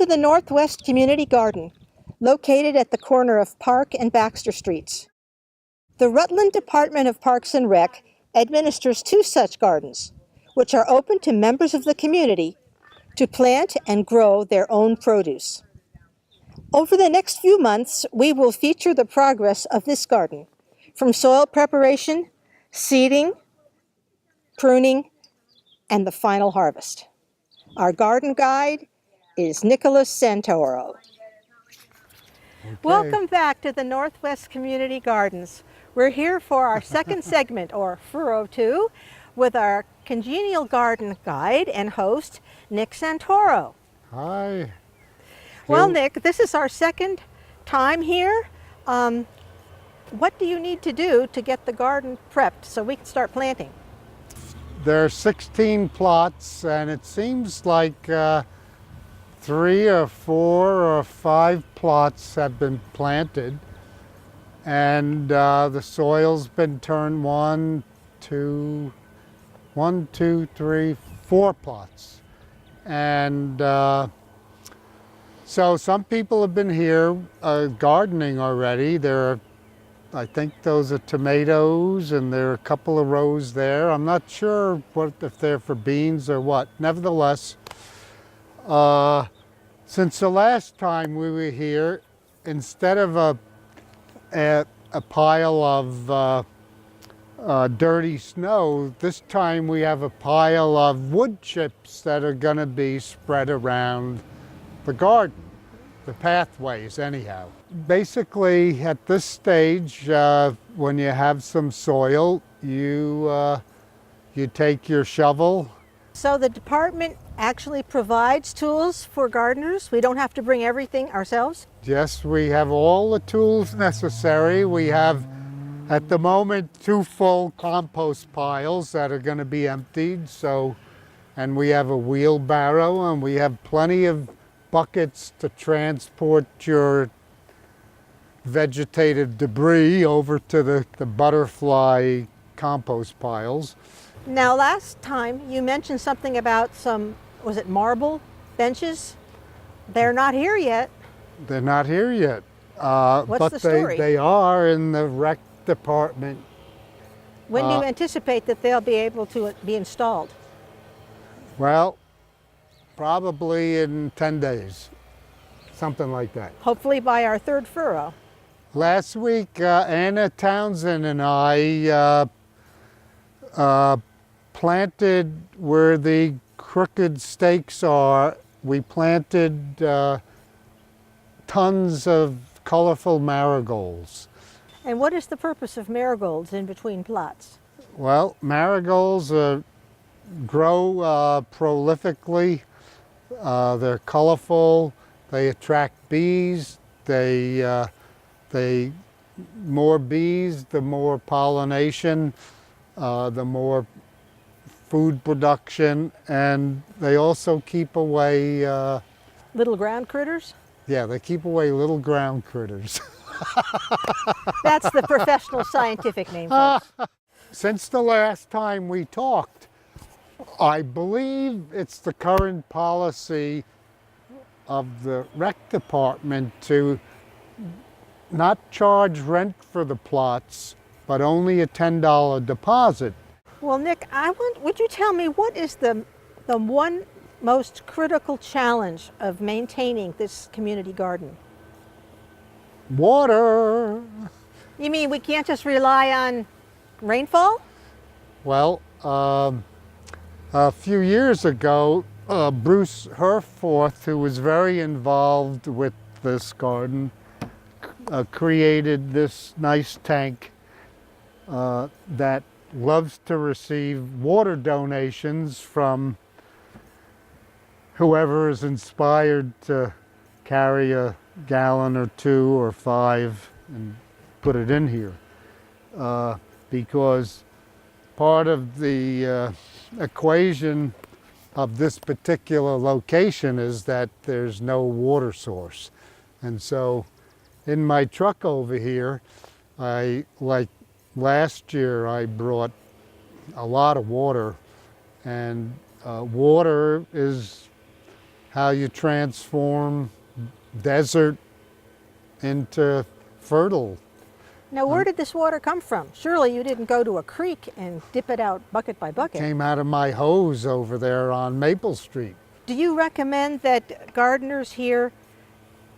to the Northwest Community Garden, located at the corner of Park and Baxter Streets. The Rutland Department of Parks and Rec administers 2 such gardens, which are open to members of the community to plant and grow their own produce. Over the next few months, we will feature the progress of this garden, from soil preparation, seeding, pruning, and the final harvest. Our garden guide is Nicholas Santoro. Okay. Welcome back to the Northwest Community Gardens. We're here for our second segment, or Furrow 2, with our congenial garden guide and host, Nick Santoro. Hi. Well, Nick, this is our second time here. What do you need to do to get the garden prepped so we can start planting? There are 16 plots, and it seems like 3 or 4 or 5 plots have been planted, and the soil's been turned 1, 2, 3, 4 plots. And so some people have been here gardening already. I think those are tomatoes, and there are a couple of rows there. I'm not sure if they're for beans or what. Nevertheless, since the last time we were here, instead of a pile of dirty snow, this time we have a pile of wood chips that are going to be spread around the garden, the pathways anyhow. Basically, at this stage, when you have some soil, you take your shovel. So the department actually provides tools for gardeners? We don't have to bring everything ourselves? Yes, we have all the tools necessary. We have, at the moment, 2 full compost piles that are going to be emptied. And we have a wheelbarrow, and we have plenty of buckets to transport your vegetative debris over to the butterfly compost piles. Now, last time you mentioned something about some, was it marble benches? They're not here yet. They're not here yet. What's but the story? They are in the rec department. When do you anticipate that they'll be able to be installed? Well, probably in 10 days, something like that. Hopefully by our 3rd furrow. Last week, Anna Townsend and I planted where the crooked stakes are. We planted tons of colorful marigolds. And what is the purpose of marigolds in between plots? Well, marigolds grow prolifically. They're colorful. They attract bees. More bees, the more pollination, the more food production, and they also keep away little ground critters? Yeah, they keep away little ground critters. That's the professional scientific name, folks. Since the last time we talked, I believe it's the current policy of the rec department to not charge rent for the plots, but only a $10 deposit. Well, Nick, would you tell me what is the one most critical challenge of maintaining this community garden? Water. You mean we can't just rely on rainfall? Well, a few years ago, Bruce Herforth, who was very involved with this garden, created this nice tank that loves to receive water donations from whoever is inspired to carry a gallon or 2 or 5 and put it in here. Because part of the equation of this particular location is that there's no water source. And so in my truck over here, like last year, I brought a lot of water, and water is how you transform desert into fertile. Now, where did this water come from? Surely you didn't go to a creek and dip it out bucket by bucket. Came out of my hose over there on Maple Street. Do you recommend that gardeners here,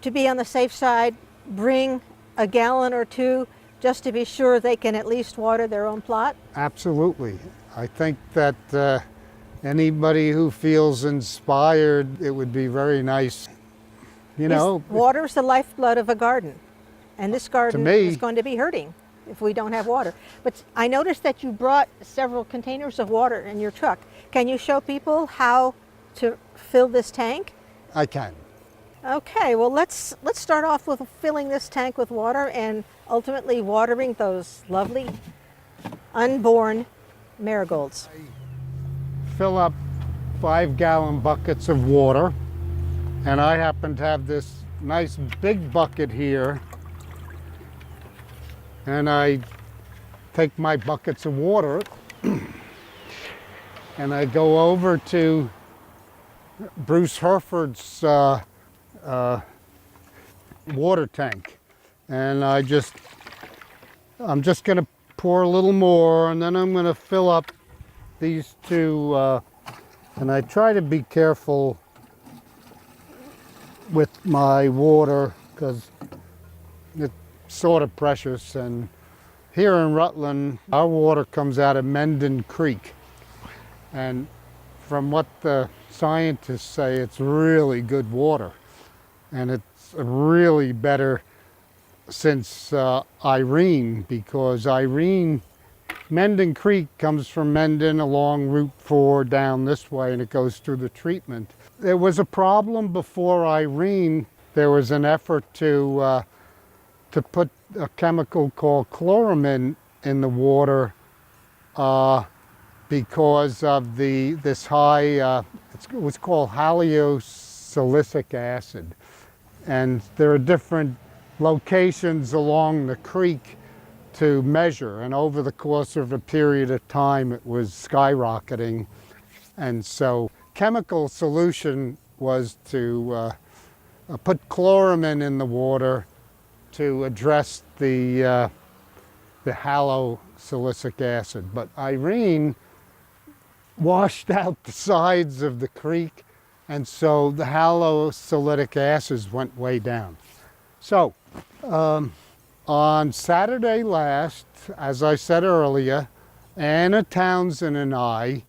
to be on the safe side, bring a gallon or two just to be sure they can at least water their own plot? Absolutely. I think that anybody who feels inspired, it would be very nice. You know, Water is the lifeblood of a garden. And this garden me- is going to be hurting if we don't have water. But I noticed that you brought several containers of water in your truck. Can you show people how to fill this tank? I can. Okay, well let's start off with filling this tank with water and ultimately watering those lovely unborn marigolds. Fill up 5-gallon buckets of water, and I happen to have this nice big bucket here, and I take my buckets of water and I go over to Bruce Herford's water tank, and I'm just going to pour a little more, and then I'm going to fill up these two, and I try to be careful with my water because it's sort of precious. And here in Rutland, our water comes out of Mendon Creek, and from what the scientists say, it's really good water, and it's really better since Irene, because Mendon Creek comes from Mendon along Route 4 down this way, and it goes through the treatment. There was a problem before Irene. There was an effort to put a chemical called chloramine in the water because of this high, it was called halosilicic acid. And there are different locations along the creek to measure, and over the course of a period of time it was skyrocketing. And so chemical solution was to put chloramine in the water to address the halosilicic acid. But Irene washed out the sides of the creek, and so the halosilicic acids went way down. So on Saturday last, as I said earlier, Anna Townsend and I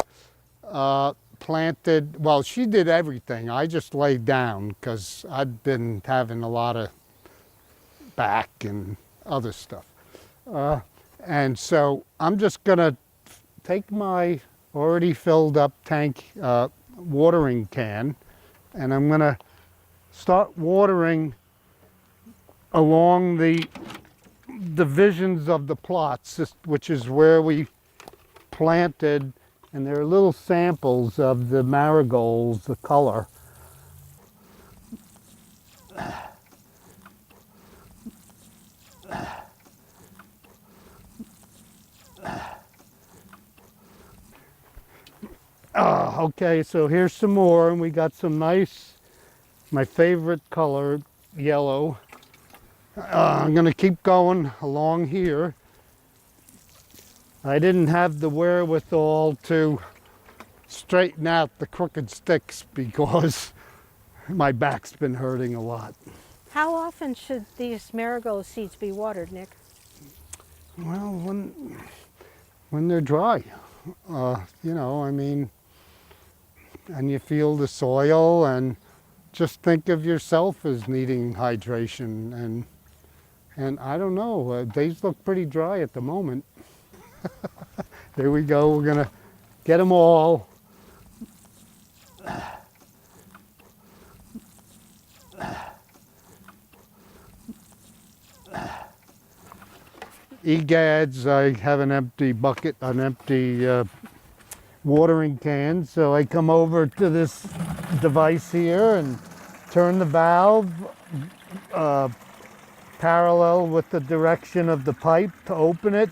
planted, well, she did everything. I just laid down because I'd been having a lot of back and other stuff. And so I'm just gonna take my already filled up tank watering can, and I'm gonna start watering along the divisions of the plots, which is where we planted, and there are little samples of the marigolds, the color. Okay, so here's some more, and we got some nice, my favorite color, yellow. I'm going to keep going along here. I didn't have the wherewithal to straighten out the crooked sticks because my back's been hurting a lot. How often should these marigold seeds be watered, Nick? Well, when they're dry, you know, I mean, and you feel the soil, and just think of yourself as needing hydration. And I don't know, these look pretty dry at the moment. There we go, we're gonna get them all. Egads, I have an empty bucket, an empty watering can, so I come over to this device here and turn the valve parallel with the direction of the pipe to open it,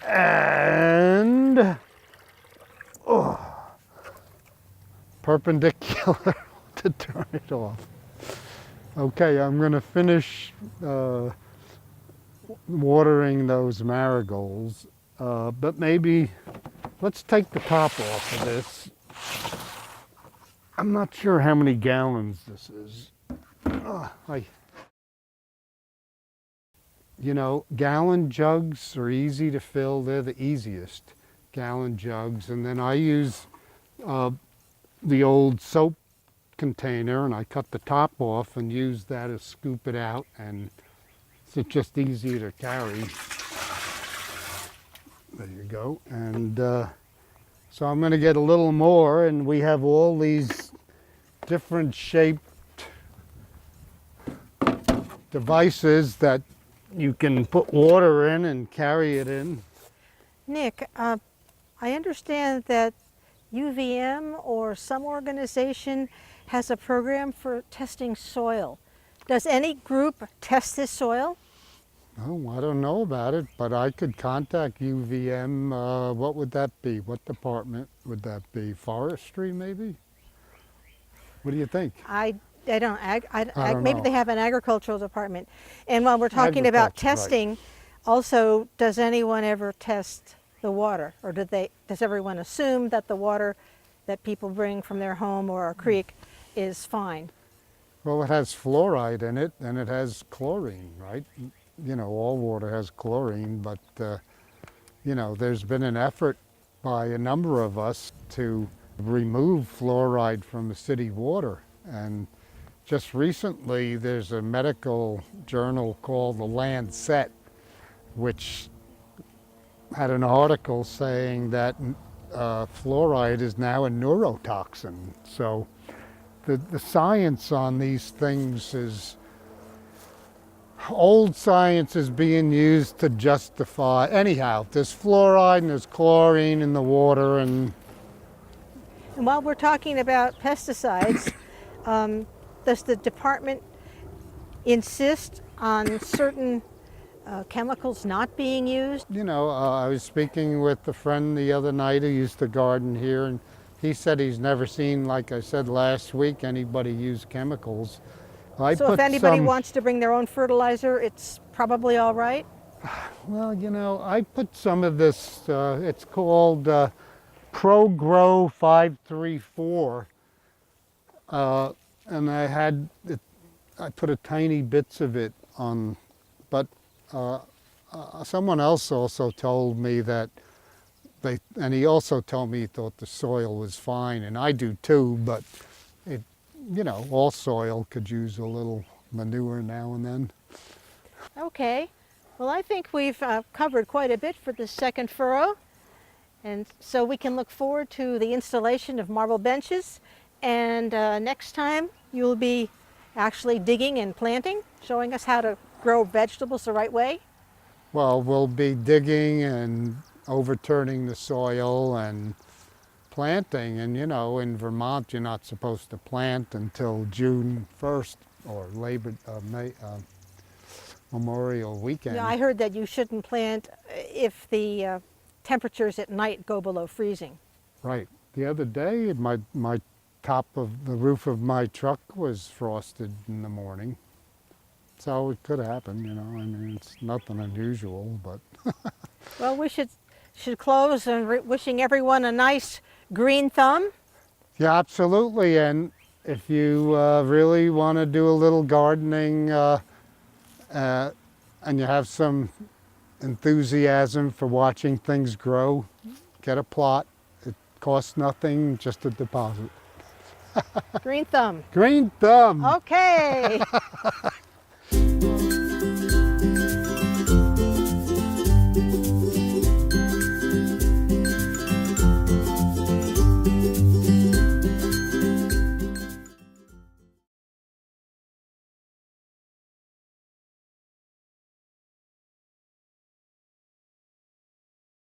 and perpendicular to turn it off. Okay, I'm going to finish watering those marigolds, but maybe let's take the top off of this. I'm not sure how many gallons this is. You know, gallon jugs are easy to fill. They're the easiest, gallon jugs. And then I use the old soap container, and I cut the top off and use that to scoop it out, and it's just easier to carry. There you go. And so I'm going to get a little more, and we have all these different shaped devices that you can put water in and carry it in. Nick, I understand that UVM or some organization has a program for testing soil. Does any group test this soil? Oh, I don't know about it, but I could contact UVM. What would that be? What department would that be? Forestry, maybe? What do you think? I don't. don't Maybe know. they have an agricultural department. And while we're talking about Agriculture, right. testing, also, does anyone ever test the water, or does everyone assume that the water that people bring from their home or a creek is fine? Well, it has fluoride in it, and it has chlorine, right? You know, all water has chlorine, but, you know, there's been an effort by a number of us to remove fluoride from the city water. And just recently, there's a medical journal called The Lancet, which had an article saying that fluoride is now a neurotoxin. So the science on these things is, old science is being used to justify, anyhow, there's fluoride and there's chlorine in the water. And while we're talking about pesticides, does the department insist on certain chemicals not being used? you know, I was speaking with a friend the other night who used to garden here, and he said he's never seen, like I said last week, anybody use chemicals. So if anybody wants to bring their own fertilizer, it's probably all right? Well, you know, I put some of this, it's called ProGrow 534, and I put a tiny bits of it on, but someone else also told me that and he also told me he thought the soil was fine, and I do too, but it, you know, all soil could use a little manure now and then. Okay. Well, I think we've covered quite a bit for this second furrow. And so we can look forward to the installation of marble benches. And next time you'll be actually digging and planting, showing us how to grow vegetables the right way. Well, we'll be digging and overturning the soil and planting. And you know, in Vermont, you're not supposed to plant until June 1st or Memorial Weekend. Yeah, I heard that you shouldn't plant if the temperatures at night go below freezing. Right. The other day, my top of the roof of my truck was frosted in the morning. So it could happen, you know. I mean, it's nothing unusual, but. Well, we should close and wishing everyone a nice green thumb. Yeah, absolutely. And if you really want to do a little gardening and you have some enthusiasm for watching things grow, get a plot. It costs nothing, just a deposit. Green thumb. Green thumb. Okay.